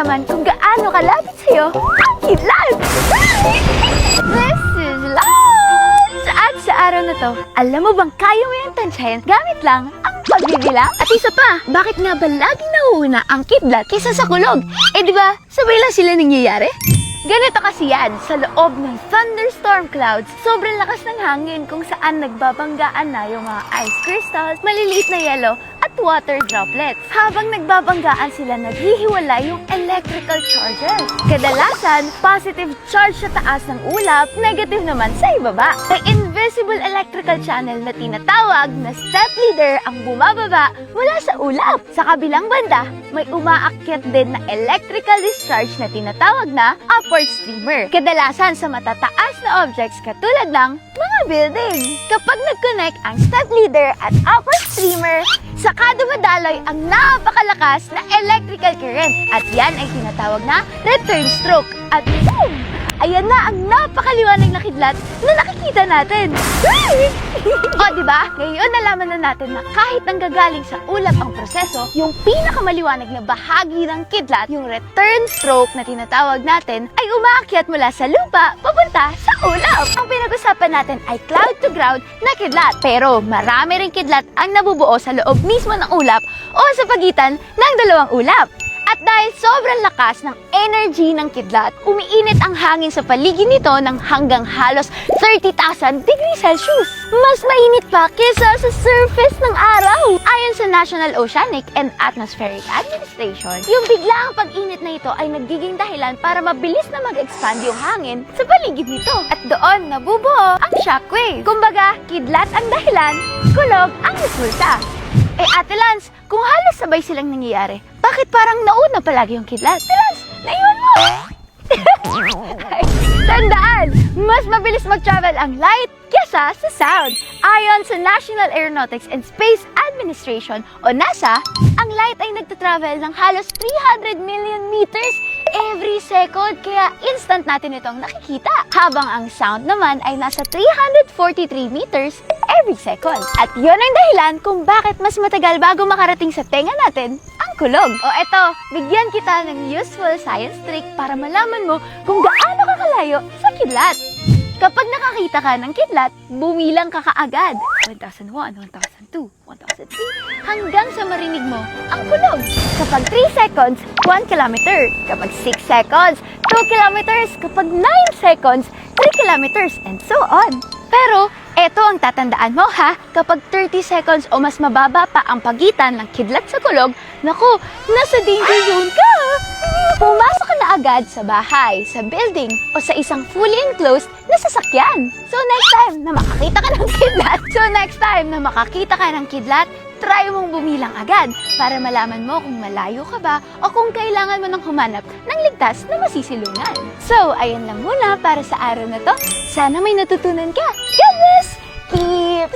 malaman kung gaano kalapit sa'yo ang kidlat! This is lunch! At sa araw na to, alam mo bang kaya mo yung tansyahin gamit lang ang pagbibilang? At isa pa, bakit nga ba laging nauuna ang kidlat kaysa sa kulog? Eh di ba, sabay lang sila nangyayari? Ganito kasi yan, sa loob ng thunderstorm clouds, sobrang lakas ng hangin kung saan nagbabanggaan na yung mga ice crystals, maliliit na yelo, at water droplets. Habang nagbabanggaan sila, naghihiwalay yung electrical charges. Kadalasan, positive charge sa taas ng ulap, negative naman sa ibaba. May invisible electrical channel na tinatawag na step leader ang bumababa mula sa ulap. Sa kabilang banda, may umaakyat din na electrical discharge na tinatawag na upward streamer. Kadalasan sa matataas na objects katulad ng mga building. Kapag nag-connect ang step leader at upward streamer, saka dumadaloy ang napakalakas na electrical current. At yan ay tinatawag na return stroke. At boom! Ayan na ang napakaliwanag na kidlat na nakikita natin. O diba? Ngayon nalaman na natin na kahit nanggagaling sa ulap ang proseso, yung pinakamaliwanag na bahagi ng kidlat, yung return stroke na tinatawag natin, ay umaakyat mula sa lupa papunta sa ulap. Ang pinag-usapan natin ay cloud to ground na kidlat. Pero marami ring kidlat ang nabubuo sa loob mismo ng ulap o sa pagitan ng dalawang ulap. At dahil sobrang lakas ng energy ng kidlat, umiinit ang hangin sa paligid nito ng hanggang halos 30,000 degrees Celsius. Mas mainit pa kesa sa surface ng araw. Ayon sa National Oceanic and Atmospheric Administration, yung biglaang pag-init na ito ay nagiging dahilan para mabilis na mag-expand yung hangin sa paligid nito. At doon nabubuo ang shockwave. Kumbaga, kidlat ang dahilan, kulog ang resulta. Eh Ate Lance, kung halos sabay silang nangyayari, bakit parang nauna palagi yung kidlat? Ate Lance, naiwan mo! Tandaan, mas mabilis mag-travel ang light kesa sa sound. Ayon sa National Aeronautics and Space Administration o NASA, ang light ay nagtatravel ng halos 300 million meters every second, kaya instant natin itong nakikita. Habang ang sound naman ay nasa 343 meters every second. At yun ang dahilan kung bakit mas matagal bago makarating sa tenga natin ang kulog. O eto, bigyan kita ng useful science trick para malaman mo kung gaano kakalayo sa kidlat. Kapag nakakita ka ng kidlat, bumilang ka kaagad. 1001, 1002, 1003, hanggang sa marinig mo ang kulog. Kapag 3 seconds, 1 kilometer. Kapag 6 seconds, 2 kilometers. Kapag 9 seconds, 3 kilometers, and so on. Pero, eto ang tatandaan mo ha, kapag 30 seconds o mas mababa pa ang pagitan ng kidlat sa kulog, naku, nasa danger zone ka! Pumasok ka na agad sa bahay, sa building, o sa isang fully enclosed na sasakyan. So next time na makakita ka ng kidlat, try mong bumilang agad para malaman mo kung malayo ka ba o kung kailangan mo nang humanap ng ligtas na masisilungan. So, ayan lang muna para sa araw na to. Sana may natutunan ka. God bless! Keep